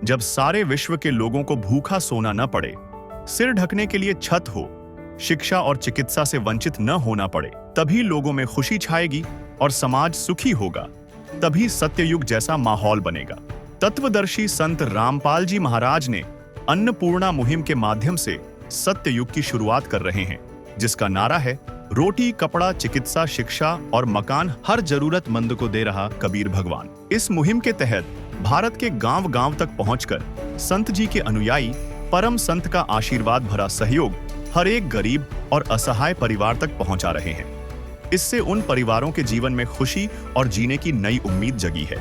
जब सारे विश्व के लोगों को भूखा सोना न पड़े, सिर ढकने के लिए छत हो, शिक्षा और चिकित्सा से वंचित न होना पड़े, तभी लोगों में खुशी छाएगी और समाज सुखी होगा। तभी सत्ययुग जैसा माहौल बनेगा। तत्वदर्शी संत रामपाल जी महाराज ने अन्नपूर्णा मुहिम के माध्यम से सत्ययुग की शुरुआत कर रहे हैं, जिसका नारा है रोटी, कपड़ा, चिकित्सा, शिक्षा और मकान हर जरूरतमंद को दे रहा कबीर भगवान। इस मुहिम के तहत भारत के गांव-गांव तक पहुंचकर संत जी के अनुयायी परम संत का आशीर्वाद भरा सहयोग हर एक गरीब और असहाय परिवार तक पहुंचा रहे हैं। इससे उन परिवारों के जीवन में खुशी और जीने की नई उम्मीद जगी है।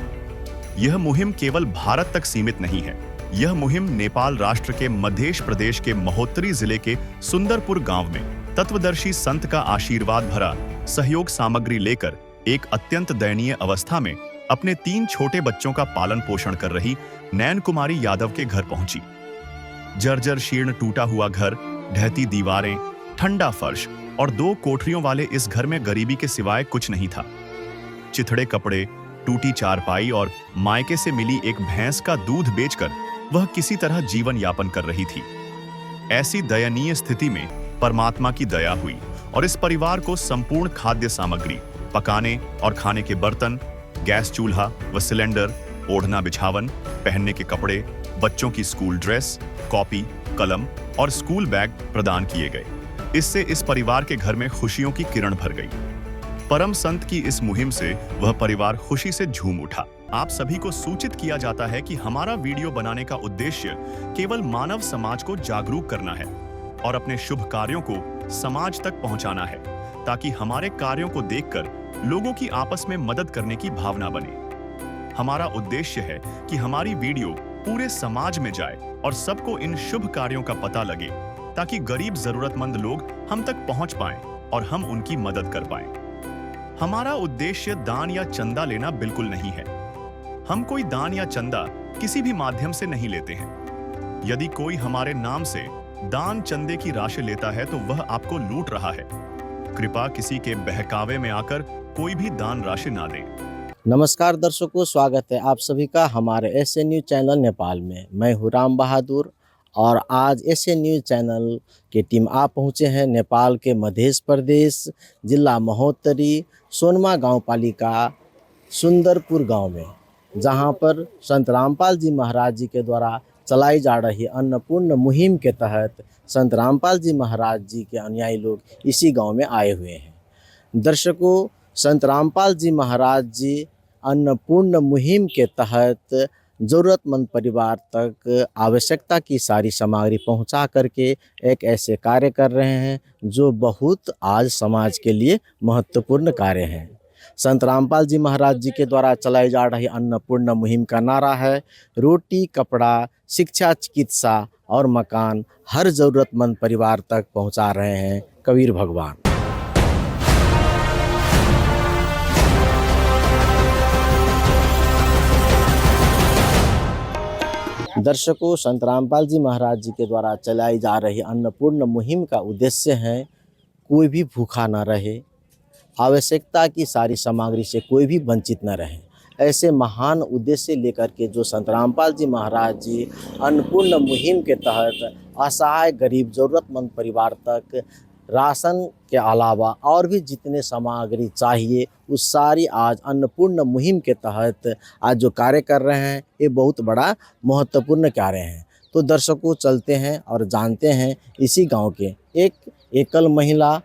यह मुहिम केवल भारत तक सीमित नहीं है। यह मुहिम नेपाल राष्ट्र के मध्य प्रदेश के महोत्तरी जिले के सुंदरपुर गांव में तत्वदर्शी संत का आशीर्वाद भरा सहयोग सामग्री लेकर एक अत्यंत दयनीय अवस्था में अपने 3 छोटे बच्चों का पालन पोषण कर रही नैन कुमारी यादव के घर पहुंची। जर्जर शीर्ण टूटा हुआ घर, ढहती दीवारें, ठंडा फर्श और 2 कोठरियों वाले इस घर में गरीबी के सिवाय कुछ नहीं था। चिथड़े कपड़े, टूटी चारपाई और मायके से मिली एक भैंस का दूध बेचकर वह किसी तरह जीवन यापन कर रही थी। ऐसी दयनीय स्थिति में परमात्मा की दया हुई और इस परिवार को संपूर्ण खाद्य सामग्री, पकाने और खाने के बर्तन, गैस चूल्हा व सिलेंडर, ओढ़ना बिछावन, पहनने के कपड़े, बच्चों की स्कूल ड्रेस, कॉपी, कलम और स्कूल बैग प्रदान किए गए। इससे इस परिवार के घर में खुशियों की किरण भर गई। परम संत की इस मुहिम से वह परिवार खुशी से झूम उठा। आप सभी को सूचित किया जाता है कि हमारा वीडियो बनाने का उद्देश्य केवल मानव समाज को जागरूक करना है और अपने शुभ कार्यों को समाज तक पहुंचाना है, ताकि हमारे कार्यों को देखकर लोगों की आपस में मदद करने की भावना बने। हमारा उद्देश्य है कि हमारी वीडियो पूरे समाज में जाए और सबको इन शुभ कार्यों का पता लगे, ताकि गरीब जरूरतमंद लोग हम तक पहुंच पाएं और हम उनकी मदद कर पाएं। हमारा उद्देश्य दान या चंदा लेना बिल्कुल नहीं है। हम कोई दान या चंदा किसी भी माध्यम से नहीं लेते हैं। यदि कोई हमारे नाम से दान चंदे की राशि लेता है तो वह आपको लूट रहा है। कृपया किसी के बहकावे में आकर कोई भी दान राशि ना दें। नमस्कार दर्शकों, स्वागत है आप सभी का हमारे एसए न्यूज चैनल नेपाल में। मैं हूँ राम बहादुर और आज एसए न्यूज चैनल की टीम आप पहुँचे हैं नेपाल के मध्य प्रदेश जिला महोत्तरी सोनमा गाँव पालिका सुंदरपुर गाँव में, जहाँ पर संत रामपाल जी महाराज जी के द्वारा चलाई जा रही अन्नपूर्ण मुहिम के तहत संत रामपाल जी महाराज जी के अनुयायी लोग इसी गांव में आए हुए हैं। दर्शकों, संत रामपाल जी महाराज जी अन्नपूर्ण मुहिम के तहत ज़रूरतमंद परिवार तक आवश्यकता की सारी सामग्री पहुंचा करके एक ऐसे कार्य कर रहे हैं जो बहुत आज समाज के लिए महत्वपूर्ण कार्य हैं। संत रामपाल जी महाराज जी के द्वारा चलाई जा रही अन्नपूर्ण मुहिम का नारा है रोटी, कपड़ा, शिक्षा, चिकित्सा और मकान हर ज़रूरतमंद परिवार तक पहुंचा रहे हैं कबीर भगवान। दर्शकों, संत रामपाल जी महाराज जी के द्वारा चलाई जा रही अन्नपूर्ण मुहिम का उद्देश्य है कोई भी भूखा न रहे, आवश्यकता की सारी सामग्री से कोई भी वंचित न रहे। ऐसे महान उद्देश्य लेकर के जो संत रामपाल जी महाराज जी अन्नपूर्ण मुहिम के तहत असहाय, गरीब, ज़रूरतमंद परिवार तक राशन के अलावा और भी जितने सामग्री चाहिए उस सारी आज अन्नपूर्ण मुहिम के तहत आज जो कार्य कर रहे हैं, ये बहुत बड़ा महत्वपूर्ण कार्य है। तो दर्शकों, चलते हैं और जानते हैं इसी गांव के एक एकल महिला,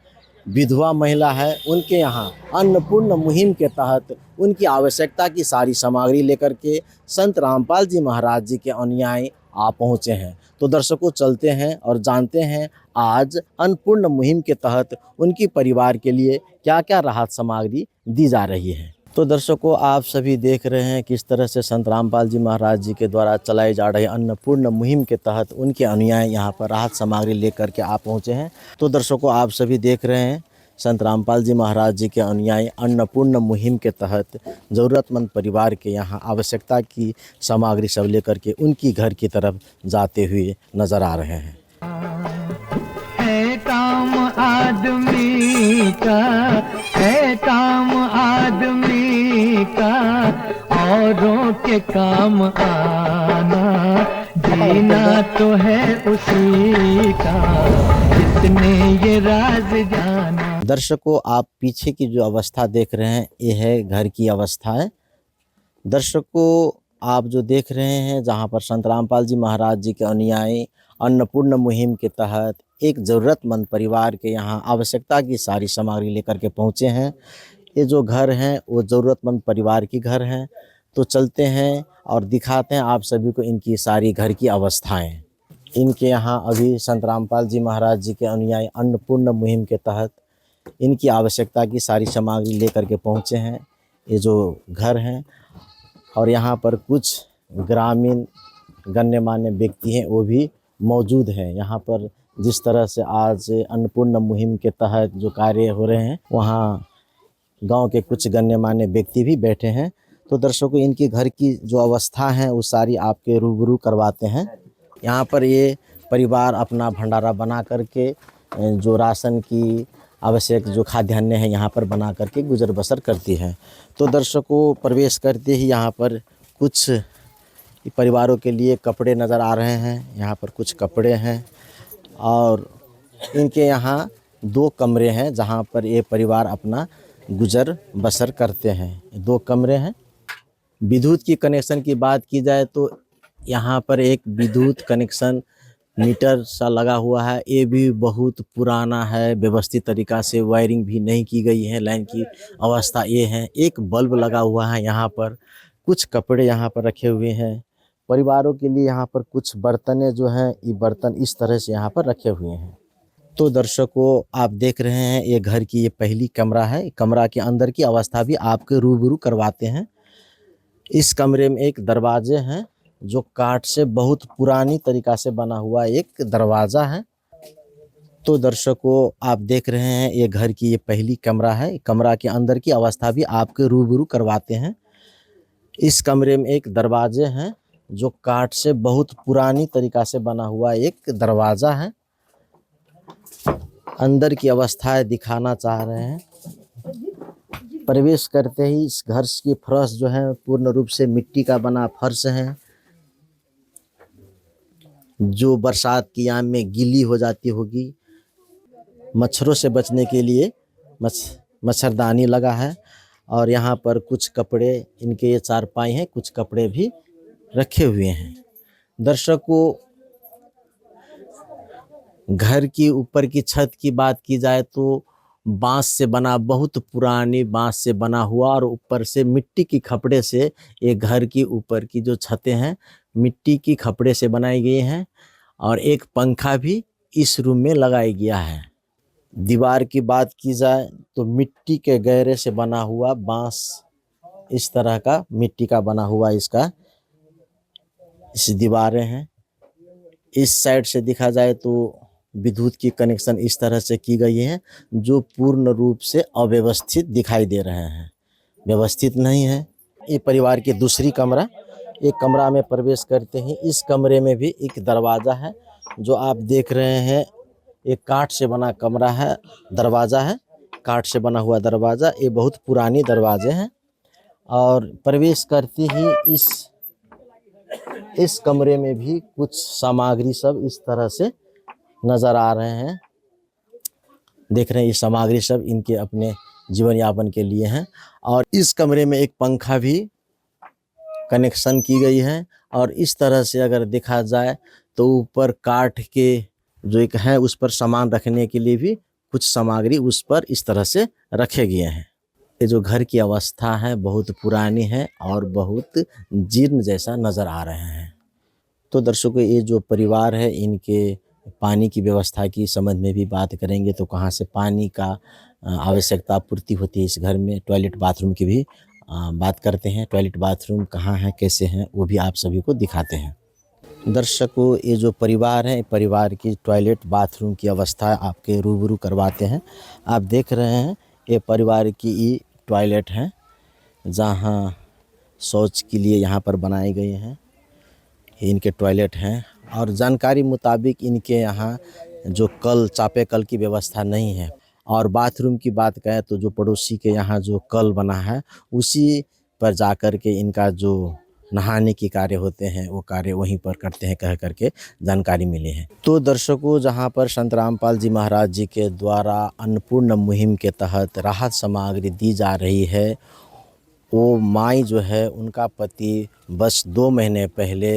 विधवा महिला है, उनके यहाँ अन्नपूर्ण मुहिम के तहत उनकी आवश्यकता की सारी सामग्री लेकर के संत रामपाल जी महाराज जी के अनुयायी आ पहुँचे हैं। तो दर्शकों, चलते हैं और जानते हैं आज अन्नपूर्ण मुहिम के तहत उनकी परिवार के लिए क्या क्या राहत सामग्री दी जा रही है। तो दर्शकों, आप सभी देख रहे हैं किस तरह से संत रामपाल जी महाराज जी के द्वारा चलाई जा रही अन्नपूर्ण मुहिम के तहत उनके अनुयायी यहाँ पर राहत सामग्री लेकर के आप पहुँचे हैं। तो दर्शकों, आप सभी देख रहे हैं संत रामपाल जी महाराज जी के अनुयायी अन्नपूर्ण मुहिम के तहत ज़रूरतमंद परिवार के यहाँ आवश्यकता की सामग्री सब लेकर के उनकी घर की तरफ जाते हुए नज़र आ रहे हैं। है काम आदमी का, है काम आदमी का, औरों के काम आना, जीना तो है उसी का जिसने ये राज जाना। दर्शकों, आप पीछे की जो अवस्था देख रहे हैं, ये है घर की अवस्था है। दर्शकों, आप जो देख रहे हैं, जहाँ पर संत रामपाल जी महाराज जी के अनुयायी अन्नपूर्ण मुहिम के तहत एक ज़रूरतमंद परिवार के यहाँ आवश्यकता की सारी सामग्री लेकर के पहुँचे हैं। ये जो घर हैं वो ज़रूरतमंद परिवार की घर हैं। तो चलते हैं और दिखाते हैं आप सभी को इनकी सारी घर की अवस्थाएं। इनके यहाँ अभी संत रामपाल जी महाराज जी के अनुयायी अन्नपूर्ण मुहिम के तहत इनकी आवश्यकता की सारी सामग्री लेकर के पहुँचे हैं। ये जो घर हैं और यहाँ पर कुछ ग्रामीण गण्यमान्य व्यक्ति हैं वो भी मौजूद हैं। यहाँ पर जिस तरह से आज अन्नपूर्ण मुहिम के तहत जो कार्य हो रहे हैं, वहाँ गांव के कुछ गण्यमान्य व्यक्ति भी बैठे हैं। तो दर्शकों, इनके घर की जो अवस्था है वो सारी आपके रूबरू करवाते हैं। यहाँ पर ये परिवार अपना भंडारा बना करके जो राशन की आवश्यक जो खाद्यान्न है यहाँ पर बना करके गुजर बसर करती है। तो दर्शकों, प्रवेश करते ही यहाँ पर कुछ परिवारों के लिए कपड़े नज़र आ रहे हैं। यहाँ पर कुछ कपड़े हैं और इनके यहाँ 2 कमरे हैं जहाँ पर ये परिवार अपना गुजर बसर करते हैं। 2 कमरे हैं। विद्युत की कनेक्शन की बात की जाए तो यहाँ पर एक विद्युत कनेक्शन मीटर सा लगा हुआ है। ये भी बहुत पुराना है, व्यवस्थित तरीक़ा से वायरिंग भी नहीं की गई है। लाइन की अवस्था ये है। एक बल्ब लगा हुआ है। यहाँ पर कुछ कपड़े यहाँ पर रखे हुए हैं। परिवारों के लिए यहाँ पर कुछ बर्तनें जो हैं, ये बर्तन इस तरह से यहाँ पर रखे हुए हैं। तो दर्शकों, आप देख रहे हैं ये घर की ये पहली कमरा है। कमरा के अंदर की अवस्था भी आपके रूबरू करवाते हैं। इस कमरे में एक दरवाजे हैं जो काठ से बहुत पुरानी तरीक़ा से बना हुआ एक दरवाज़ा है। तो दर्शकों, आप देख रहे हैं ये घर की ये पहली कमरा है। कमरा के अंदर की अवस्था भी आपके रूबरू करवाते हैं। इस कमरे में एक दरवाजे हैं जो काठ से बहुत पुरानी तरीक़ा से बना हुआ एक दरवाज़ा है। अंदर की अवस्थाएं दिखाना चाह रहे हैं। प्रवेश करते ही इस घर की फर्श जो है पूर्ण रूप से मिट्टी का बना फर्श है, जो बरसात की आम में गीली हो जाती होगी। मच्छरों से बचने के लिए मच्छरदानी लगा है और यहाँ पर कुछ कपड़े, इनके ये चारपाई हैं, कुछ कपड़े भी रखे हुए हैं। दर्शकों, घर की ऊपर की छत की बात की जाए तो बांस से बना, बहुत पुरानी बांस से बना हुआ और ऊपर से मिट्टी की खपड़े से ये घर की ऊपर की जो छतें हैं मिट्टी की खपड़े से बनाई गई हैं और एक पंखा भी इस रूम में लगाया गया है। दीवार की बात की जाए तो मिट्टी के गहरे से बना हुआ बांस, इस तरह का मिट्टी का बना हुआ इसका इस दीवारें हैं। इस साइड से देखा जाए तो विद्युत की कनेक्शन इस तरह से की गई है जो पूर्ण रूप से अव्यवस्थित दिखाई दे रहे हैं, व्यवस्थित नहीं है। ये परिवार की दूसरी कमरा, एक कमरा में प्रवेश करते ही इस कमरे में भी एक दरवाज़ा है जो आप देख रहे हैं। एक काठ से बना कमरा है, दरवाज़ा है, काठ से बना हुआ दरवाज़ा। ये बहुत पुरानी दरवाजे हैं और प्रवेश करते ही इस कमरे में भी कुछ सामग्री सब इस तरह से नज़र आ रहे हैं। देख रहे हैं ये सामग्री सब इनके अपने जीवन यापन के लिए हैं। और इस कमरे में एक पंखा भी कनेक्शन की गई है और इस तरह से अगर देखा जाए तो ऊपर काठ के जो एक है उस पर सामान रखने के लिए भी कुछ सामग्री उस पर इस तरह से रखे गए हैं। ये जो घर की अवस्था है बहुत पुरानी है और बहुत जीर्ण जैसा नज़र आ रहे हैं। तो दर्शकों, ये जो परिवार है इनके पानी की व्यवस्था की संबंध में भी बात करेंगे तो कहाँ से पानी का आवश्यकता पूर्ति होती है इस घर में। टॉयलेट बाथरूम की भी बात करते हैं। टॉयलेट बाथरूम कहाँ है, कैसे हैं, वो भी आप सभी को दिखाते हैं। दर्शकों, ये जो परिवार है, परिवार की टॉयलेट बाथरूम की अवस्था आपके रूबरू करवाते हैं। आप देख रहे हैं ये परिवार की टॉयलेट है जहाँ शौच के लिए यहाँ पर बनाए गए हैं। इनके टॉयलेट हैं और जानकारी मुताबिक इनके यहाँ जो कल, चापे कल की व्यवस्था नहीं है। और बाथरूम की बात करें तो जो पड़ोसी के यहाँ जो कल बना है उसी पर जाकर के इनका जो नहाने के कार्य होते हैं वो कार्य वहीं पर करते हैं कह करके जानकारी मिली है। तो दर्शकों, जहां पर संत रामपाल जी महाराज जी के द्वारा अन्नपूर्ण मुहिम के तहत राहत सामग्री दी जा रही है, वो माई जो है उनका पति बस 2 महीने पहले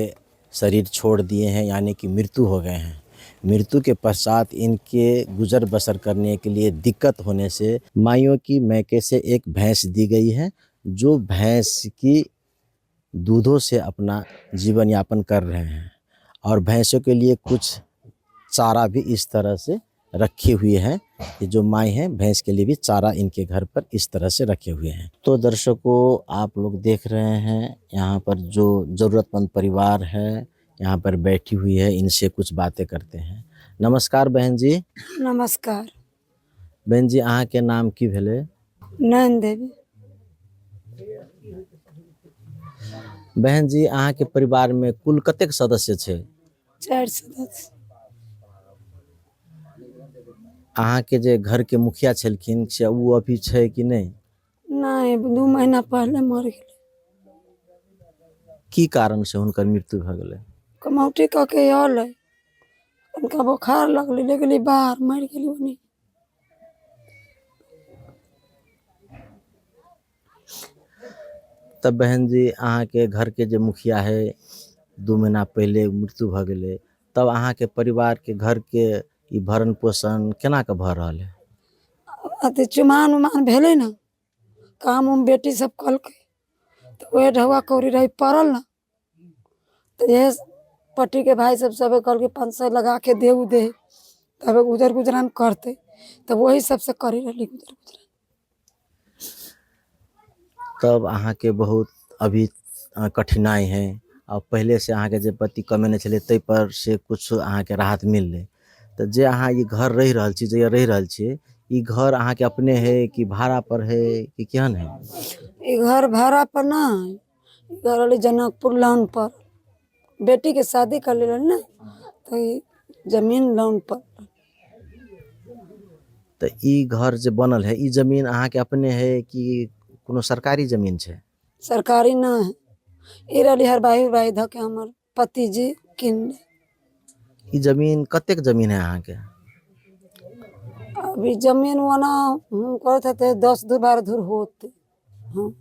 शरीर छोड़ दिए हैं, यानी कि मृत्यु हो गए हैं। मृत्यु के पश्चात इनके गुजर बसर करने के लिए दिक्कत होने से माइयों की मैके से एक भैंस दी गई है, जो भैंस की दूधों से अपना जीवन यापन कर रहे हैं। और भैंसों के लिए कुछ चारा भी इस तरह से रखी हुई है। ये जो माई हैं भैंस के लिए भी चारा इनके घर पर इस तरह से रखे हुए हैं। तो दर्शकों, आप लोग देख रहे हैं यहाँ पर जो ज़रूरतमंद परिवार है यहाँ पर बैठी हुई है, इनसे कुछ बातें करते हैं। नमस्कार बहन जी। नमस्कार। बहन जी, अहाँ के नाम की भेले? नैन देवी। बहन जी, अहाँ के परिवार में कुल कतेक सदस्य छे? 4 सदस्य। अहाँ के जे घर के मुखिया छलखिन से वो अभी छे कि नहीं? नहीं, 2 महीना पहले मर गेलै। की कारण से हुनकर मृत्यु भ गेलै? कमौटी कऽ के आयल है, उनका बुखार लगलै, ले गेली बाहर, मर गेली ओनी। तब बहन जी, अहाँ के घर के जे मुखिया है 2 महीना पहले मृत्यु भ गेलै, तब अहाँ के परिवार के घर के ई भरण पोषण केना के भ रहल है? अथी चुमान उमान भेलै ना, काम उम बेटी सब कलकै, तो वह ढौआ कौड़ी रही पड़ल ना, तो ये पट्टी के भाई सब कहलकै 500 लगा के देऊ दे, तब गुजरान करते, तब वही सबसे करी रहली गुजरान। तब अहाँ के बहुत अभी कठिनाई है, और पहले से अहाँ के जे पति कमेने छले तै पर से कुछ अहाँ के राहत मिलले। तो जे अहाँ ये घर रह रहल छी, जे रह रहल छी, ई घर अहाँ के अपने है कि भाड़ा पर है कि केहन है? ये घर भाड़ा पर ना है, घर वाली जनकपुर लोन पर, बेटी के शादी कर ले ना, तो ये जमीन लोन पर। तो ई घर जे बनल है, ई जमीन अहाँ के अपने है कि कोनो सरकारी जमीन छे? सरकारी ना है, ये रही हर बाही ध के हमर पति जी किन ले। ई जमीन कतेक जमीन है अहाँ के? अभी जमीन वना हम करते थे 10 दूर 12 दूर होते, हाँ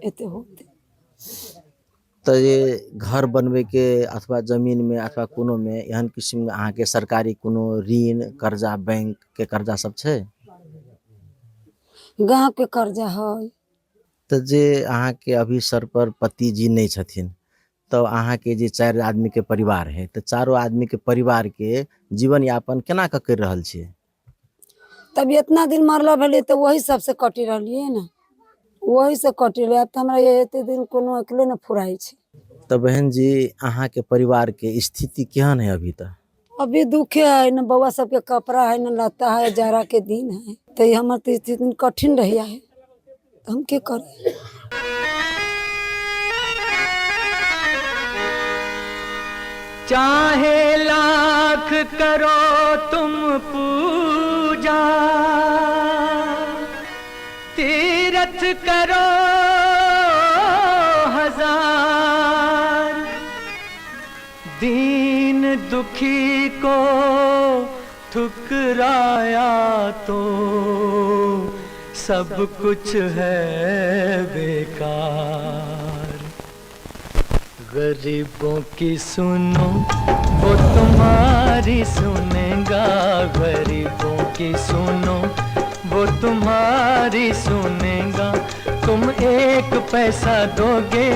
एते होते। तो ये घर बनवे के अथवा जमीन में अथवा कोनो में एहन किस्म अहाँ के सरकारी कोनो ऋण कर्जा, बैंक के कर्जा सब छे? गाँव के कर्जा है। तो जे अहाँ के अभी सर पर पति जी नहीं छथिन, तो अहाँ के जे 4 आदमी के परिवार है, तो 4 आदमी के परिवार के जीवन यापन केना के कर रहल छियै? तब इतना दिन मरला भले तो वही सबसे कटी रहिए ना, वही से कटी रहे। अब तो हमरा ये एते दिन कोनो अकेले न फुराई छे। तो बहन जी, अहाँ के परिवार के स्थिति केहन है अभी तक? अभी दुखे है न, बउआ सबके कपड़ा है न, लता है, जाड़ा के दिन है, तो ये हमर तो स्थिति कठिन रहिया है, तो हम के करे? चाहे लाख करो तुम पूजा, तीरथ करो हजार, दीन दुखी को ठुकराया तो सब कुछ है बेकार। गरीबों की सुनो वो तुम्हारी सुनेगा, गरीबों की सुनो वो तुम्हारी सुनेगा। तुम 1 पैसा दोगे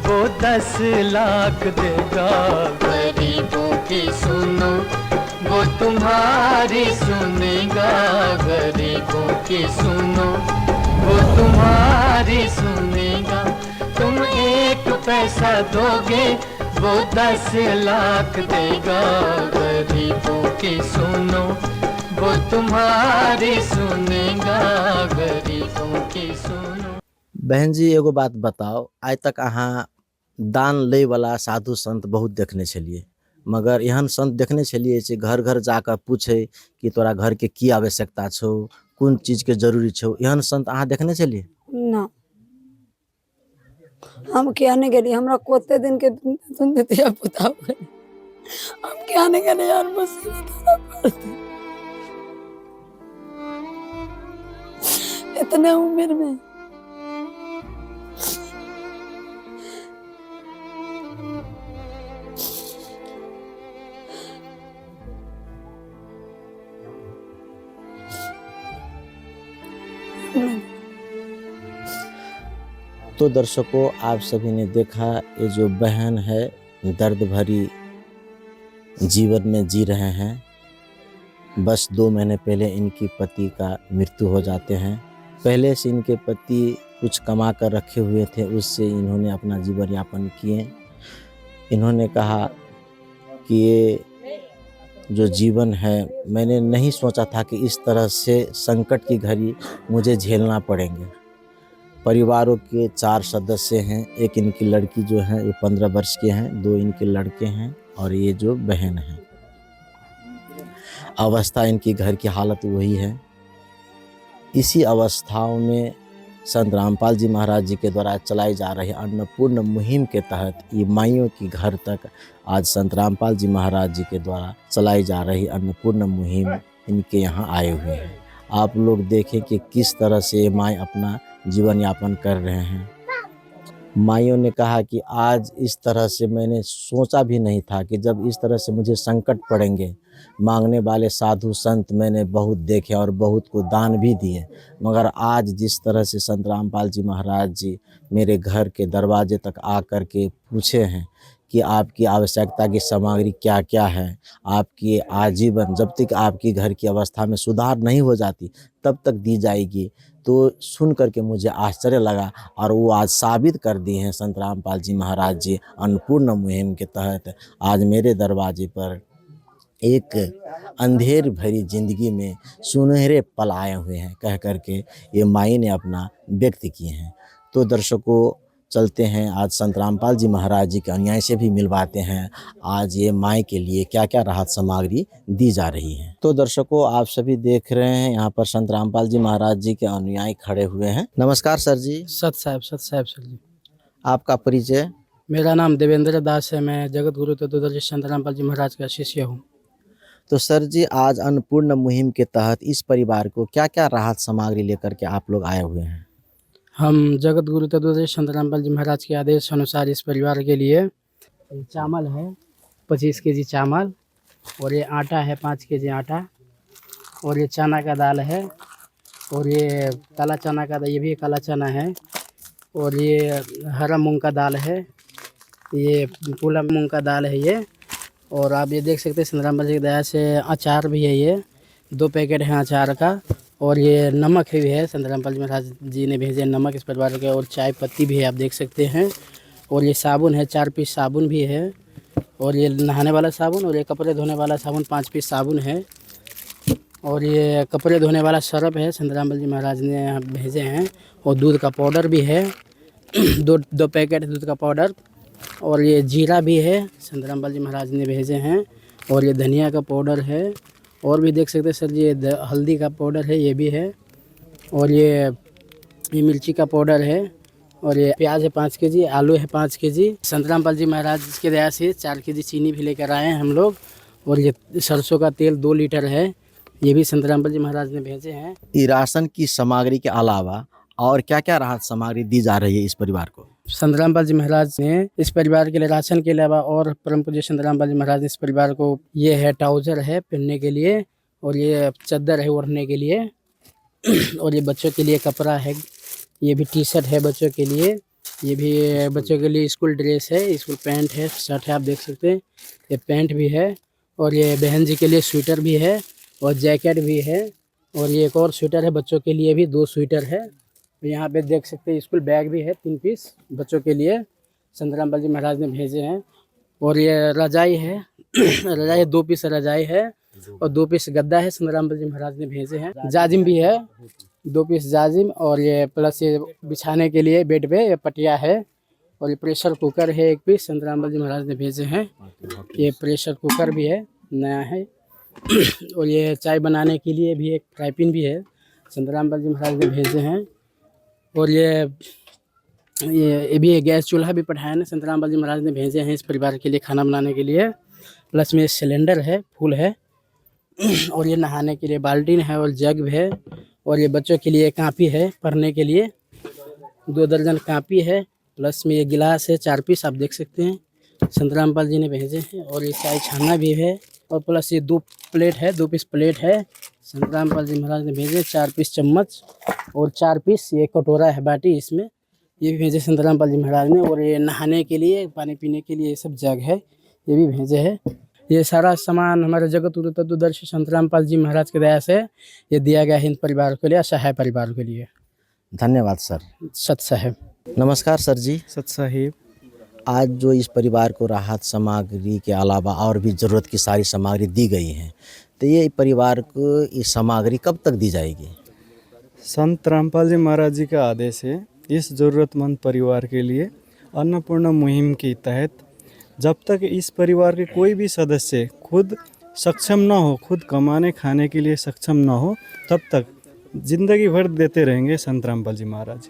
वो 10 लाख देगा। गरीबों की सुनो वो तुम्हारी सुनेगा, गरीबों की सुनो वो तुम्हारी सुनेगा। तुम 1 पैसा दोगे वो 10 लाख देगा। गरीबों की सुनो वो तुम्हारी सुनेगा, गरीबों की सुनो। बहन जी, एगो बात बताओ, आज तक अहाँ दान ले वाला साधु संत बहुत देखने छलिए, मगर एहन संत देखने छलिए जे घर घर जाकर पूछे कि तोरा घर के की आवश्यकता छौ, कौन चीज के जरूरी छौ, एहन संत अहाँ देखने छलिए? ना। हम क्या नहीं गेली, हमरा कोते दिन के तुम दिया पुता हुए हम क्या नहीं गेली यार, मुसीबत हमरा पड़ती इतने उम्र में। तो दर्शकों, आप सभी ने देखा ये जो बहन है दर्द भरी जीवन में जी रहे हैं। बस 2 महीने पहले इनकी पति का मृत्यु हो जाते हैं। पहले से इनके पति कुछ कमा कर रखे हुए थे, उससे इन्होंने अपना जीवन यापन किए। इन्होंने कहा कि ये जो जीवन है, मैंने नहीं सोचा था कि इस तरह से संकट की घड़ी मुझे झेलना पड़ेंगे। परिवारों के 4 सदस्य हैं। एक इनकी लड़की जो है वो 15 वर्ष के हैं, 2 इनके लड़के हैं और ये जो बहन है। अवस्था इनकी घर की हालत वही है। इसी अवस्थाओं में संत रामपाल जी महाराज जी के द्वारा चलाई जा रही अन्नपूर्ण मुहिम के तहत ये माइयों की घर तक आज संत रामपाल जी महाराज जी के द्वारा चलाई जा रही अन्नपूर्ण मुहिम इनके यहाँ आए हुए हैं। आप लोग देखें कि किस तरह से ये माई अपना जीवन यापन कर रहे हैं। माइयों ने कहा कि आज इस तरह से मैंने सोचा भी नहीं था कि जब इस तरह से मुझे संकट पड़ेंगे। मांगने वाले साधु संत मैंने बहुत देखे और बहुत को दान भी दिए, मगर आज जिस तरह से संत रामपाल जी महाराज जी मेरे घर के दरवाजे तक आकर के पूछे हैं कि आपकी आवश्यकता की सामग्री क्या क्या है, आपकी आजीवन जब तक आपकी घर की अवस्था में सुधार नहीं हो जाती तब तक दी जाएगी। तो सुन करके मुझे आश्चर्य लगा और वो आज साबित कर दिए हैं संत रामपाल जी महाराज जी अन्नपूर्ण मुहिम के तहत आज मेरे दरवाजे पर एक अंधेर भरी जिंदगी में सुनहरे पल आए हुए हैं कह करके ये माई ने अपना व्यक्त किए हैं। तो दर्शकों, चलते हैं आज संत रामपाल जी महाराज जी के अनुयायी से भी मिलवाते हैं आज ये माई के लिए क्या क्या राहत सामग्री दी जा रही है। तो दर्शकों, आप सभी देख रहे हैं यहाँ पर संत रामपाल जी महाराज जी के अनुयायी खड़े हुए हैं। नमस्कार सर जी। सत साहब सर जी। आपका परिचय? मेरा नाम देवेंद्र दास है। मैं जगत गुरु तत्वदर्शी संत रामपाल जी महाराज का शिष्य हूँ। तो सर जी, आज अन्नपूर्ण मुहिम के तहत इस परिवार को क्या क्या राहत सामग्री लेकर के आप लोग आए हुए हैं? हम जगत गुरु तत्वदर्शी संत रामपाल जी महाराज के आदेश अनुसार इस परिवार के लिए चावल है 25 केजी चावल, और ये आटा है 5 केजी आटा, और ये चना का दाल है, और ये काला चना का, ये भी काला चना है, और ये हरा मूंग का दाल है, ये पूला मूंग का दाल है ये। और आप ये देख सकते हैं संत रामपाल जी की दया से अचार भी है, ये 2 पैकेट हैं अचार का, और ये नमक भी है, संत रामपाल जी महाराज जी ने भेजे नमक इस परिवार के, और चाय पत्ती भी है आप देख सकते हैं, और ये साबुन है 4 पीस साबुन भी है, और ये नहाने वाला साबुन, और ये कपड़े धोने वाला साबुन 5 पीस साबुन है, और ये कपड़े धोने वाला सरफ है संत रामपाल जी महाराज ने भेजे हैं, और दूध का पाउडर भी है 2 पैकेट दूध का पाउडर, और ये जीरा भी है संत रामपाल जी महाराज ने भेजे हैं, और ये धनिया का पाउडर है, और भी देख सकते हैं सर जी ये हल्दी का पाउडर है ये भी है, और ये मिर्ची का पाउडर है, और ये प्याज है 5 केजी, आलू है 5 केजी। संत रामपाल जी महाराज के दया से 4 केजी चीनी भी लेकर आए हैं हम लोग, और ये सरसों का तेल 2 लीटर है, ये भी संत रामपाल जी महाराज ने भेजे हैं। ये राशन की सामग्री के अलावा और क्या क्या राहत सामग्री दी जा रही है इस परिवार को? संत रामपाल जी महाराज ने इस परिवार के लिए राशन के अलावा और परम पूज्य संत रामपाल जी महाराज ने इस परिवार को ये है ट्राउजर है पहनने के लिए, और ये चादर है ओढ़ने के लिए, और ये बच्चों के लिए कपड़ा है, ये भी टी शर्ट है बच्चों के लिए, ये भी बच्चों के लिए स्कूल ड्रेस है, स्कूल पैंट है, शर्ट है आप देख सकते हैं, ये पैंट भी है, और ये बहन जी के लिए स्वेटर भी है और जैकेट भी है, और ये एक और स्वेटर है बच्चों के लिए भी 2 स्वेटर है। यहाँ पे देख सकते हैं स्कूल बैग भी है 3 पीस बच्चों के लिए संत रामपाल जी महाराज ने भेजे हैं, और ये रजाई है रजाई 2 पीस रजाई है, और 2 पीस गद्दा है संत रामपाल जी महाराज ने भेजे हैं। जाजिम भी है 2 पीस जाजिम, और ये प्लस ये बिछाने के लिए बेड पे ये पटिया है, और ये प्रेशर कुकर है 1 पीस संत रामपाल जी महाराज ने भेजे हैं, ये प्रेशर कुकर भी है नया है और ये चाय बनाने के लिए भी एक फ्राई पैन भी है संत रामपाल जी महाराज ने भेजे हैं, और ये ये भी गैस चूल्हा भी पठाया ना, संत रामपाल जी महाराज ने भेजे हैं इस परिवार के लिए खाना बनाने के लिए। प्लस में सिलेंडर है, फूल है और ये नहाने के लिए बाल्टीन है और जग भी है। और ये बच्चों के लिए कापी है पढ़ने के लिए, 2 दर्जन कापी है। प्लस में ये गिलास है 4 पीस, आप देख सकते हैं संत रामपाल जी ने भेजे हैं। और ये चाय छाना भी है। और प्लस ये 2 प्लेट है, 2 पीस प्लेट है, संत रामपाल जी महाराज ने भेजे। 4 पीस चम्मच और 4 पीस ये कटोरा है बाटी, इसमें ये भी भेजे संत रामपाल जी महाराज ने। और ये नहाने के लिए, पानी पीने के लिए ये सब जग है, ये भी भेजे है। ये सारा सामान हमारे जगत गुरु तत्वदर्शी संत रामपाल जी महाराज के दया से ये दिया गया हिंद परिवार के लिए, असहाय परिवार के लिए। धन्यवाद सर। सत साहेब। नमस्कार सर जी। सत साहिब। आज जो इस परिवार को राहत सामग्री के अलावा और भी ज़रूरत की सारी सामग्री दी गई है, तो ये परिवार को ये सामग्री कब तक दी जाएगी? संत रामपाल जी महाराज जी का आदेश है इस ज़रूरतमंद परिवार के लिए अन्नपूर्णा मुहिम के तहत जब तक इस परिवार के कोई भी सदस्य खुद सक्षम ना हो, खुद कमाने खाने के लिए सक्षम ना हो, तब तक जिंदगी भर देते रहेंगे संत रामपाल जी महाराज।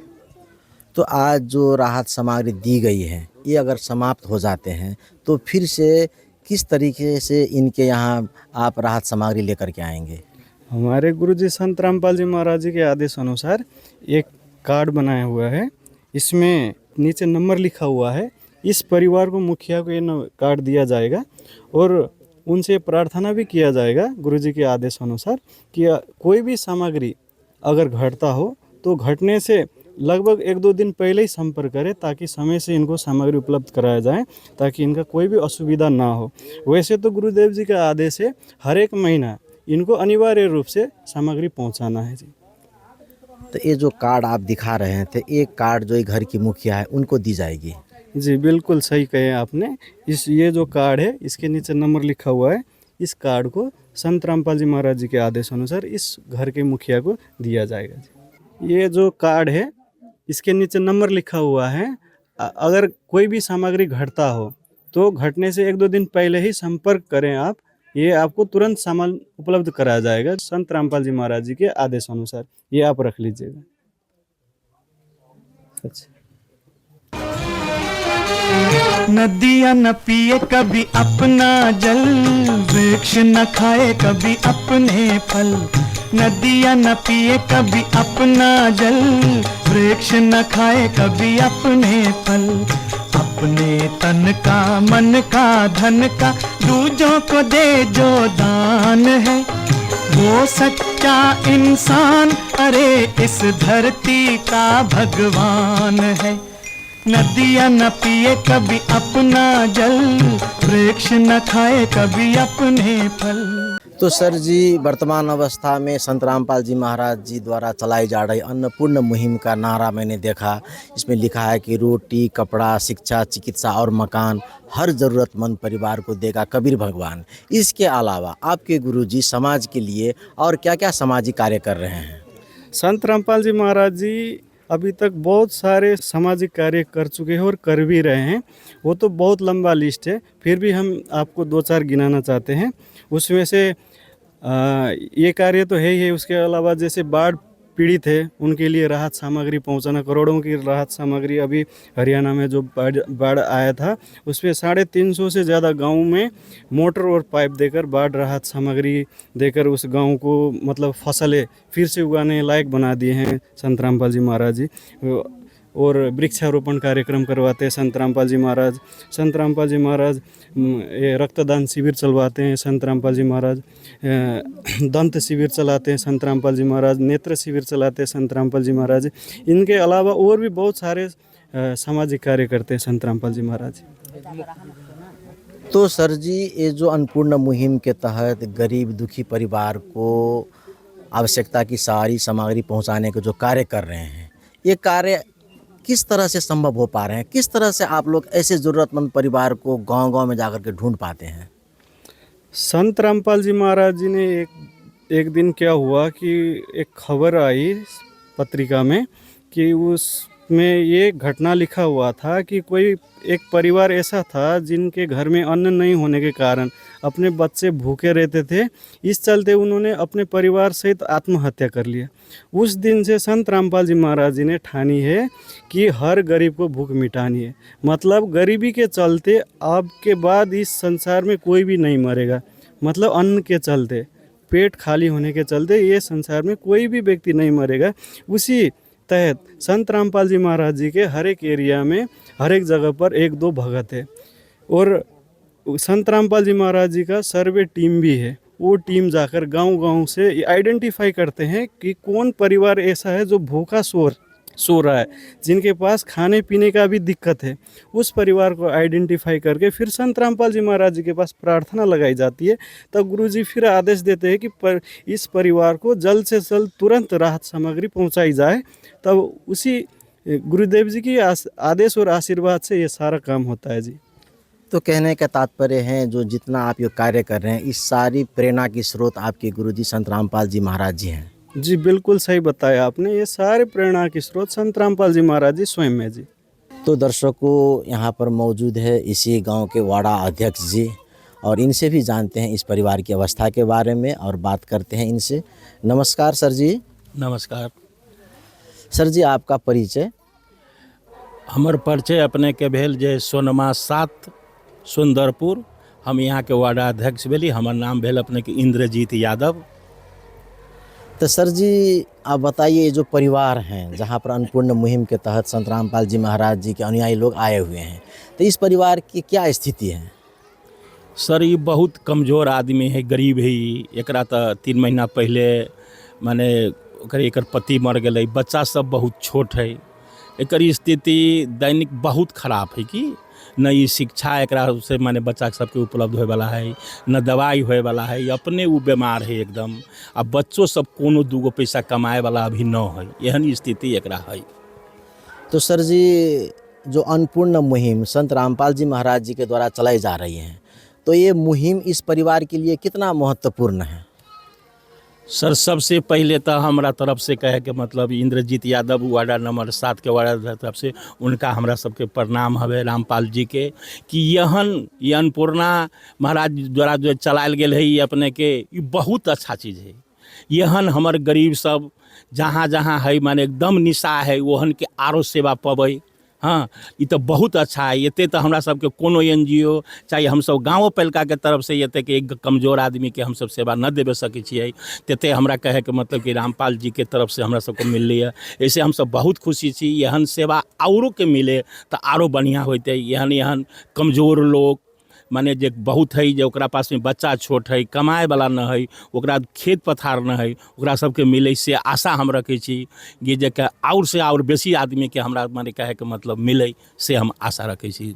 तो आज जो राहत सामग्री दी गई है, ये अगर समाप्त हो जाते हैं तो फिर से किस तरीके से इनके यहाँ आप राहत सामग्री लेकर के आएंगे? हमारे गुरुजी संत रामपाल जी महाराज जी के आदेश अनुसार एक कार्ड बनाया हुआ है, इसमें नीचे नंबर लिखा हुआ है। इस परिवार को मुखिया को ये कार्ड दिया जाएगा और उनसे प्रार्थना भी किया जाएगा गुरुजी के आदेश अनुसार कि कोई भी सामग्री अगर घटता हो तो घटने से लगभग 1-2 दिन पहले ही संपर्क करें, ताकि समय से इनको सामग्री उपलब्ध कराया जाए, ताकि इनका कोई भी असुविधा ना हो। वैसे तो गुरुदेव जी का आदेश है हर एक महीना इनको अनिवार्य रूप से सामग्री पहुंचाना है जी। तो ये जो कार्ड आप दिखा रहे हैं, तो एक कार्ड जो घर की मुखिया है उनको दी जाएगी? जी बिल्कुल सही कहे आपने। ये जो कार्ड है इसके नीचे नंबर लिखा हुआ है, इस कार्ड को संत रामपाल जी महाराज जी के आदेश अनुसार इस घर के मुखिया को दिया जाएगा जी। ये जो कार्ड है इसके नीचे नंबर लिखा हुआ है, अगर कोई भी सामग्री घटता हो तो घटने से 1-2 दिन पहले ही संपर्क करें आप, ये आपको तुरंत सामान उपलब्ध कराया जाएगा संत रामपाल जी महाराज जी के आदेश अनुसार। ये आप रख लीजिएगा। सच। नदियाँ न पिए कभी अपना जल, वृक्ष न खाए कभी अपने फल। नदियाँ न पिए कभी अपना जल, वृक्ष न खाए कभी अपने फल। अपने तन का, मन का, धन का दूजों को दे जो दान है, वो सच्चा इंसान अरे इस धरती का भगवान है। नदियाँ न पिए कभी अपना जल, वृक्ष न खाए कभी अपने फल। तो सर जी, वर्तमान अवस्था में संत रामपाल जी महाराज जी द्वारा चलाई जा रही अन्नपूर्ण मुहिम का नारा मैंने देखा, इसमें लिखा है कि रोटी, कपड़ा, शिक्षा, चिकित्सा और मकान हर ज़रूरतमंद परिवार को देगा कबीर भगवान। इसके अलावा आपके गुरुजी समाज के लिए और क्या क्या सामाजिक कार्य कर रहे हैं? संत रामपाल जी महाराज जी अभी तक बहुत सारे सामाजिक कार्य कर चुके हैं और कर भी रहे हैं। वो तो बहुत लंबा लिस्ट है, फिर भी हम आपको 2-4 गिनाना चाहते हैं। उसमें से ये कार्य तो है ही है, उसके अलावा जैसे बाढ़ पीड़ित है उनके लिए राहत सामग्री पहुंचाना, करोड़ों की राहत सामग्री अभी हरियाणा में जो बाढ़ आया था उस पर 350 से ज़्यादा गाँव में मोटर और पाइप देकर बाढ़ राहत सामग्री देकर उस गांव को मतलब फसलें फिर से उगाने लायक बना दिए हैं संत रामपाल जी महाराज जी। और वृक्षारोपण कार्यक्रम करवाते हैं संत रामपाल जी महाराज। संत रामपाल जी महाराज रक्तदान शिविर चलवाते हैं संत रामपाल जी महाराज, दंत शिविर चलाते हैं संत रामपाल जी महाराज, नेत्र शिविर चलाते हैं संत रामपाल जी महाराज। इनके अलावा और भी बहुत सारे सामाजिक कार्य करते हैं संत रामपाल जी महाराज। तो सर जी, ये जो अन्नपूर्ण मुहिम के तहत गरीब दुखी परिवार को आवश्यकता की सारी सामग्री पहुंचाने के जो कार्य कर रहे हैं, ये कार्य किस तरह से संभव हो पा रहे हैं? किस तरह से आप लोग ऐसे ज़रूरतमंद परिवार को गांव-गांव में जाकर के ढूंढ पाते हैं? संत रामपाल जी महाराज जी ने एक दिन क्या हुआ कि एक खबर आई पत्रिका में कि उस में ये घटना लिखा हुआ था कि कोई एक परिवार ऐसा था जिनके घर में अन्न नहीं होने के कारण अपने बच्चे भूखे रहते थे। इस चलते उन्होंने अपने परिवार सहित आत्महत्या कर लिया। उस दिन से संत रामपाल जी महाराज जी ने ठानी है कि हर गरीब को भूख मिटानी है। मतलब गरीबी के चलते आपके बाद इस संसार में कोई भी नहीं मरेगा। मतलब अन्न के चलते, पेट खाली होने के चलते ये संसार में कोई भी व्यक्ति नहीं मरेगा। उसी तहत संत रामपाल जी महाराज जी के हर एक एरिया में, हर एक जगह पर एक दो भगत है। और संत रामपाल जी महाराज जी का सर्वे टीम भी है। वो टीम जाकर गांव-गांव से आइडेंटिफाई करते हैं कि कौन परिवार ऐसा है जो भूखा सो रहा है, जिनके पास खाने पीने का भी दिक्कत है। उस परिवार को आइडेंटिफाई करके फिर संत रामपाल जी महाराज जी के पास प्रार्थना लगाई जाती है। तब गुरुजी फिर आदेश देते हैं कि इस परिवार को जल्द से जल्द तुरंत राहत सामग्री पहुंचाई जाए। तब उसी गुरुदेव जी की आदेश और आशीर्वाद से ये सारा काम होता है जी। तो कहने का तात्पर्य है, जो जितना आप ये कार्य कर रहे हैं, इस सारी प्रेरणा की स्रोत आपके गुरुजी संत रामपाल जी महाराज जी हैं। जी बिल्कुल सही बताया आपने। ये सारे प्रेरणा के स्रोत संत रामपाल जी महाराज जी स्वयं है जी। तो दर्शकों, यहाँ पर मौजूद है इसी गांव के वाड़ा अध्यक्ष जी, और इनसे भी जानते हैं इस परिवार की अवस्था के बारे में और बात करते हैं इनसे। नमस्कार सर जी। नमस्कार। सर जी, आपका परिचय? हमर परिचय अपने के भेल जे सोनमा 7 सुंदरपुर, हम यहाँ के वार्ड अध्यक्ष भेली। हमर नाम भेल अपने के इंद्रजीत यादव। तो सर जी, आप बताइए, जो परिवार हैं जहाँ पर अन्नपूर्ण मुहिम के तहत संत रामपाल जी महाराज जी के अनुयायी लोग आए हुए हैं, तो इस परिवार की क्या स्थिति है? सर, ये बहुत कमज़ोर आदमी है, गरीब है। एकरा तो 3 महीना पहले माने एकर पति मर गए, बच्चा सब बहुत छोट है। एकर स्थिति दैनिक बहुत खराब है कि न ई शिक्षा एकरा से माने बच्चा सबके उपलब्ध होए वाला है, न दवाई होए वाला है। अपने वो बीमार है एकदम। आ बच्चों सब कोनो 2 पैसा कमाए वाला अभी न है, एहन स्थिति एकरा है। तो सर जी, जो अन्नपूर्ण मुहिम संत रामपाल जी महाराज जी के द्वारा चलाई जा रही है, तो ये मुहिम इस परिवार के लिए कितना महत्वपूर्ण है? सर, सबसे पहले तो हमारा तरफ से कहे के मतलब इंद्रजीत यादव वार्ड नंबर 7 के वार्ड तरफ से उनका हमरा सबके प्रणाम हवे रामपाल जी के, कि ये अन्नपूर्णा महाराज द्वारा जो चलायल गेल है, ये अपने के ये बहुत अच्छा चीज़ है। यहन हमर गरीब सब जहाँ जहाँ है माने एकदम निशा है, वहन के आरो सेवा पबै। हाँ, ये तो बहुत अच्छा है। ये तो हमरा सबके कोनो NGO चाहे हम सब गाँव पालिका के तरफ से ये कि एक कमजोर आदमी के हम सब सेवा न देवे सकै छियै, ते हमरा कहे के मतलब कि रामपाल जी के तरफ से हमरा सबको मिल रही है। ऐसे हम सब बहुत खुशी छी। यहन सेवा औरों के मिले तो आरो बढ़िया होते। यहन कमजोर लोग माने जे बहुत है, जो ओकरा पास में बच्चा छोट है, कमाए वाला न है, ओकरा खेत पथार न है, ओकरा सबके मिले से आशा हम रखे छी कि जे और से और बेसी आदमी के हमरा माने कहे के मतलब मिले से हम आशा रखे छी।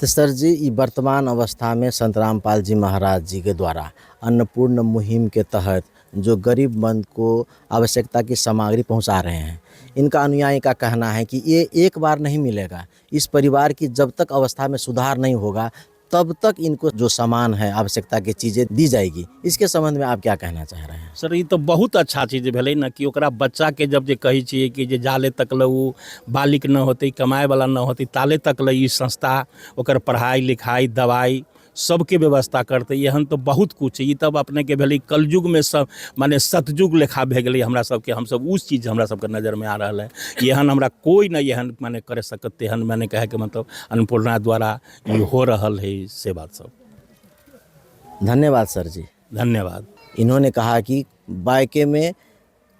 तो सर जी, ये वर्तमान अवस्था में संत रामपाल जी महाराज जी के द्वारा अन्नपूर्ण मुहिम के तहत जो गरीबमंद को आवश्यकता की सामग्री पहुंचा रहे हैं, इनका अनुयायी का कहना है कि ये एक बार नहीं मिलेगा। इस परिवार की जब तक अवस्था में सुधार नहीं होगा, तब तक इनको जो सामान है, आवश्यकता की चीज़ें दी जाएगी। इसके संबंध में आप क्या कहना चाह रहे हैं? सर, ये तो बहुत अच्छा चीज़ भेलै न कि ओकरा बच्चा के जब जे कही छियै कि जे जाले तक ल उ बालिक न होते, कमाए वाला न होते, ताले तक ल ई संस्था ओकर पढ़ाई लिखाई दवाई सबके व्यवस्था करते। एहन तो बहुत कुछ है। ये तब अपने के भेलै कलयुग में सब माने सतयुग लेखा भे गेलै हमरा सबके। हम सब उस चीज़ हमरा सबके नज़र में आ रहा है। एहन हमरा कोई न एहन माने करे सकत, तेहन माने कहे के मतलब अन्नपूर्णा द्वारा ये हो रहल है से बात सब। धन्यवाद सर जी। धन्यवाद। इन्होंने कहा कि बायके में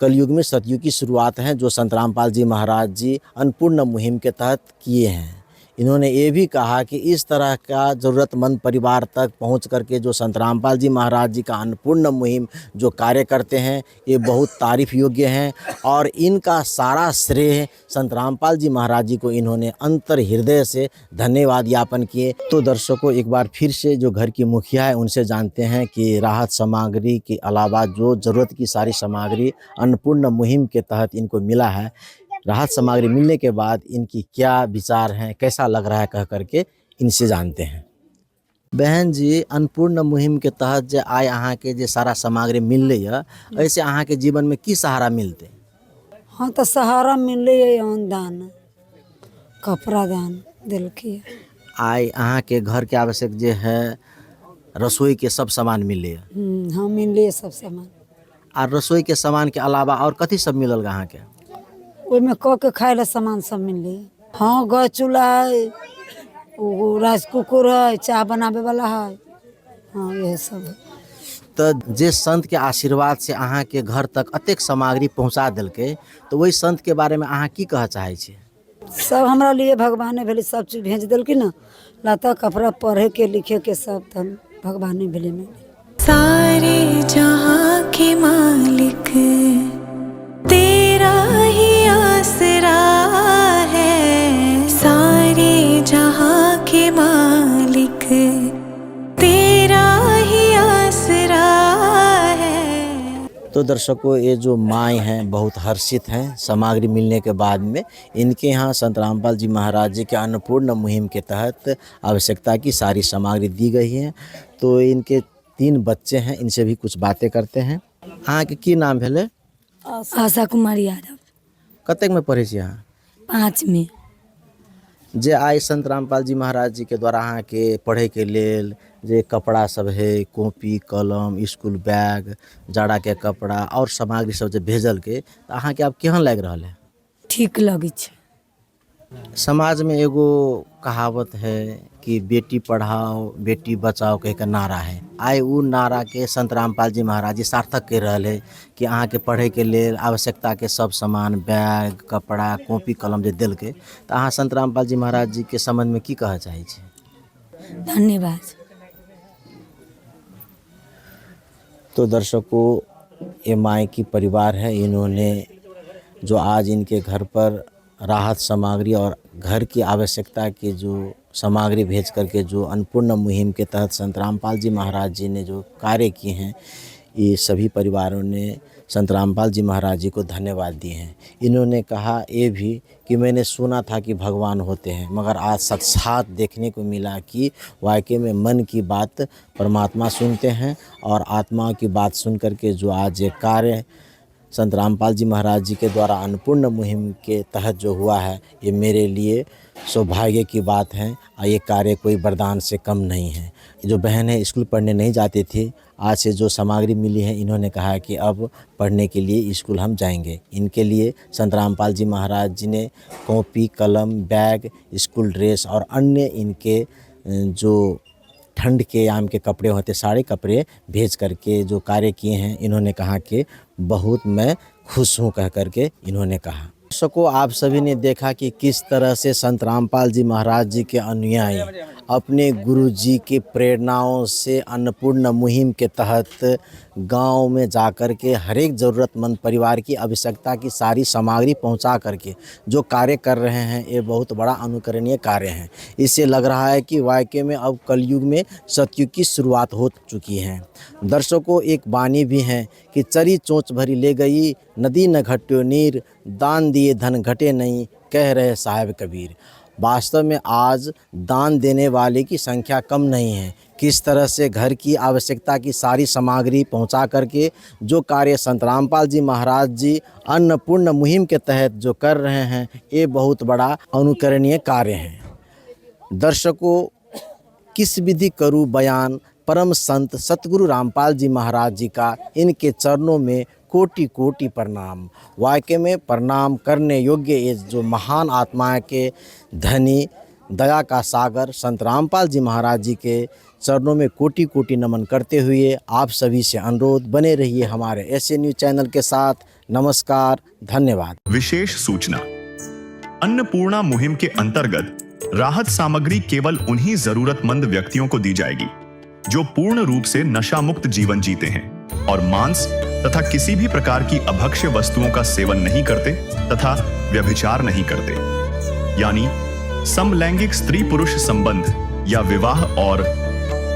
कलयुग में सतयुग की शुरुआत है, जो संत रामपाल जी महाराज जी अन्नपूर्ण मुहिम के तहत किए हैं। इन्होंने ये भी कहा कि इस तरह का ज़रूरतमंद परिवार तक पहुंच करके जो संत रामपाल जी महाराज जी का अन्नपूर्ण मुहिम जो कार्य करते हैं, ये बहुत तारीफ़ योग्य हैं, और इनका सारा श्रेय संत रामपाल जी महाराज जी को इन्होंने अंतर हृदय से धन्यवाद ज्ञापन किए। तो दर्शकों, एक बार फिर से जो घर की मुखिया है उनसे जानते हैं कि राहत सामग्री के अलावा जो ज़रूरत की सारी सामग्री अन्नपूर्ण मुहिम के तहत इनको मिला है, राहत सामग्री मिलने के बाद इनकी क्या विचार हैं, कैसा लग रहा है, कह करके इनसे जानते हैं। बहन जी, अन्नपूर्ण मुहिम के तहत जो आए अहाँ के जे सारा सामग्री मिल रही है, ऐसे अहाँ के जीवन में की सहारा मिलते? हाँ तो सहारा मिले दान कपड़ा दान दिल की आइ अहाँ के घर के आवश्यक जे है रसोई के सब सामान मिले। हाँ मिले सब सामान। आ रसोई के सामान के अलावा और कथी सब मिलल अहाँ के? ओहिमे क के खाए ला सामान सब मिले। हाँ गैस चूल्हा है, राइस कुकर है, चाय बनावे वाला है। हाँ यही सब है। तो जे संत के आशीर्वाद से अहाँ के घर तक अतेक सामग्री पहुँचा दिलकै, तो वही संत के बारे में अहाँ की कह चाहे छी? सब हमरा लिए भगवाने भेले, सब चीज भेज दिलखिन ना, लाता कपड़ा पढ़े के लिखे के सब तब भगवाने भेले में। सारे जहाँ के मालिक तेरा ही आसरा है, सारे जहाँ के मालिक तेरा ही आसरा है। तो दर्शकों, ये जो माएँ हैं बहुत हर्षित हैं सामग्री मिलने के बाद में। इनके यहाँ संत रामपाल जी महाराज जी के अन्नपूर्ण मुहिम के तहत आवश्यकता की सारी सामग्री दी गई है। तो इनके 3 बच्चे हैं, इनसे भी कुछ बातें करते हैं। अहाँ के की नाम भेले? आशा कुमारी यादव। कतेक में पढ़े छी अहाँ? 5 में। जे आई संत रामपाल जी महाराज जी के द्वारा अहाँ के पढ़े के लेल जे कपड़ा सब है, कॉपी कलम, स्कूल बैग, जाड़ा के कपड़ा और सामग्री सब जे भेजल के, तो अहाँ के अब केहन लग रहा है? ठीक लगे छे। समाज में एगो कहावत है कि बेटी पढ़ाओ बेटी बचाओ कह के नारा है। आइ उ नारा के संत रामपाल जी महाराज जी सार्थक कर रहे हैं कि अहाँ के पढ़े के लेल आवश्यकता के सब सामान, बैग, कपड़ा, कॉपी कलम जे दिल के, तो अहाँ संत रामपाल जी महाराज जी के संबंध में की कह चाहे छी? धन्यवाद। तो दर्शकों, ये माई की परिवार है, इन्होंने जो आज इनके घर पर राहत सामग्री और घर की आवश्यकता की जो सामग्री भेज करके जो अन्नपूर्ण मुहिम के तहत संत रामपाल जी महाराज जी ने जो कार्य किए हैं, ये सभी परिवारों ने संत रामपाल जी महाराज जी को धन्यवाद दिए हैं। इन्होंने कहा ये भी कि मैंने सुना था कि भगवान होते हैं, मगर आज साक्षात देखने को मिला कि वाकई में मन की बात परमात्मा सुनते हैं। और आत्मा की बात सुन करके जो आज ये कार्य संत रामपाल जी महाराज जी के द्वारा अन्नपूर्ण मुहिम के तहत जो हुआ है, ये मेरे लिए सौभाग्य की बात है। और ये कार्य कोई वरदान से कम नहीं है। जो बहनें स्कूल पढ़ने नहीं जाती थी, आज से जो सामग्री मिली है, इन्होंने कहा कि अब पढ़ने के लिए स्कूल हम जाएंगे। इनके लिए संत रामपाल जी महाराज जी ने कॉपी कलम, बैग, स्कूल ड्रेस और अन्य इनके जो ठंड के आम के कपड़े होते, सारे कपड़े भेज करके जो कार्य किए हैं, इन्होंने कहा कि बहुत मैं खुश हूँ कह करके इन्होंने कहा। दर्शकों, आप सभी ने देखा कि किस तरह से संत रामपाल जी महाराज जी के अनुयायी अपने गुरु जी की प्रेरणाओं से अन्नपूर्ण मुहिम के तहत गांव में जाकर के हर एक ज़रूरतमंद परिवार की आवश्यकता की सारी सामग्री पहुंचा करके जो कार्य कर रहे हैं, ये बहुत बड़ा अनुकरणीय कार्य है। इससे लग रहा है कि वाकई में अब कलयुग में सतयुग की शुरुआत हो चुकी है। दर्शकों, एक वाणी भी है कि चरी चोंच भरी ले गई नदी न घट्यो नीर, दान दिए धन घटे नहीं, कह रहे साहिब कबीर। वास्तव में आज दान देने वाले की संख्या कम नहीं है। किस तरह से घर की आवश्यकता की सारी सामग्री पहुंचा करके जो कार्य संत रामपाल जी महाराज जी अन्नपूर्ण मुहिम के तहत जो कर रहे हैं, ये बहुत बड़ा अनुकरणीय कार्य है। दर्शकों, किस विधि करूँ बयान परम संत सतगुरु रामपाल जी महाराज जी का, इनके चरणों में कोटि कोटि प्रणाम। वाकई में प्रणाम करने योग्य ये जो महान आत्माएं के धनी, दया का सागर संत रामपाल जी महाराज जी के चरणों में कोटि कोटि नमन करते हुए आप सभी से अनुरोध, बने रहिए हमारे ऐसे न्यूज़ चैनल के साथ। नमस्कार, धन्यवाद। विशेष सूचना, अन्नपूर्णा मुहिम के अंतर्गत राहत सामग्री केवल उन्हीं जरूरतमंद व्यक्तियों को दी जाएगी जो पूर्ण रूप से नशा मुक्त जीवन जीते हैं और मांस तथा किसी भी प्रकार की अभक्ष्य वस्तुओं का सेवन नहीं करते तथा व्यभिचार नहीं करते, यानी समलैंगिक स्त्री पुरुष संबंध या विवाह और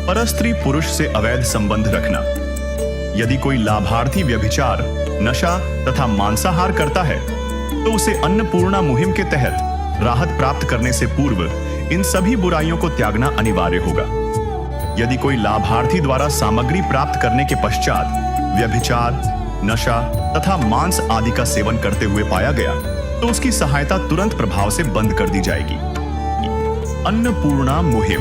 परस्त्री पुरुष से अवैध संबंध रखना। यदि कोई लाभार्थी व्यभिचार, नशा तथा मांसाहार करता है तो उसे अन्नपूर्णा मुहिम के तहत राहत प्राप्त करने से पूर्व इन सभी बुराइयों को त्यागना अनिवार्य होगा। यदि कोई लाभार्थी द्वारा सामग्री प्राप्त करने के पश्चात व्यभिचार, नशा तथा मांस आदि का सेवन करते हुए पाया गया तो उसकी सहायता तुरंत प्रभाव से बंद कर दी जाएगी। अन्नपूर्णा मुहिम।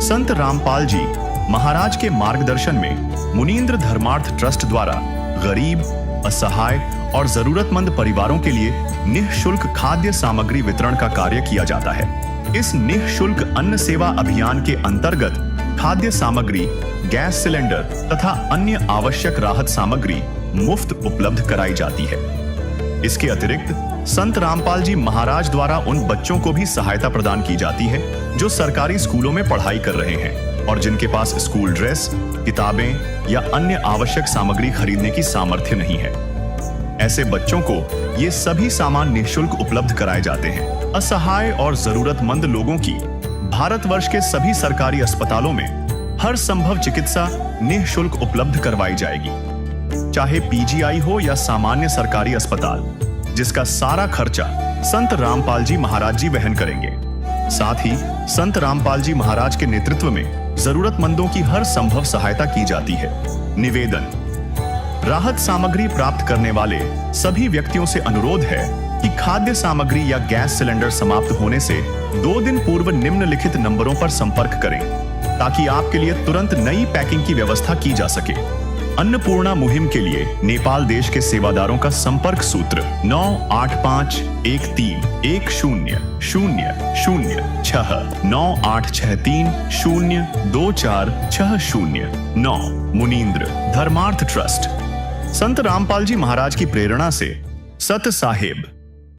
संत रामपाल जी महाराज के मार्गदर्शन में मुनींद्र धर्मार्थ ट्रस्ट द्वारा गरीब, असहाय और जरूरतमंद परिवारों के लिए निःशुल्क खाद्य सामग्री वितरण का कार्य किया जाता है। इस निःशुल्क अन्न सेवा अभियान के अंतर्गत खाद्य सामग्री, गैस सिलेंडर तथा अन्य आवश्यक राहत सामग्री मुफ्त उपलब्ध कराई जाती है। इसके अतिरिक्त संत रामपाल जी महाराज द्वारा उन बच्चों को भी सहायता प्रदान की जाती है जो सरकारी स्कूलों में पढ़ाई कर रहे हैं और जिनके पास स्कूल ड्रेस, किताबें या अन्य आवश्यक सामग्री खरीदने की सामर्थ्य नहीं है। ऐसे बच्चों को ये सभी सामान निःशुल्क उपलब्ध कराए जाते हैं। असहाय और जरूरतमंद लोगों की भारतवर्ष के सभी सरकारी अस्पतालों में हर संभव चिकित्सा निःशुल्क उपलब्ध करवाई जाएगी, चाहे पीजीआई हो या सामान्य सरकारी अस्पताल, जिसका सारा खर्चा संत रामपाल जी महाराज जी वहन करेंगे। साथ ही संत रामपाल जी महाराज के नेतृत्व में जरूरतमंदों की हर संभव सहायता की जाती है। निवेदन। राहत सामग्री प्राप्त करने वाले सभी व्यक्तियों से अनुरोध है कि खाद्य सामग्री या गैस सिलेंडर समाप्त होने से 2 दिन पूर्व निम्नलिखित नंबरों पर संपर्क करें ताकि आपके लिए तुरंत नई पैकिंग की व्यवस्था की जा सके। अन्नपूर्णा मुहिम के लिए नेपाल देश के सेवादारों का संपर्क सूत्र 98513100006 9863024609। मुनींद्र धर्मार्थ ट्रस्ट। संत रामपाल जी महाराज की प्रेरणा से सत साहेब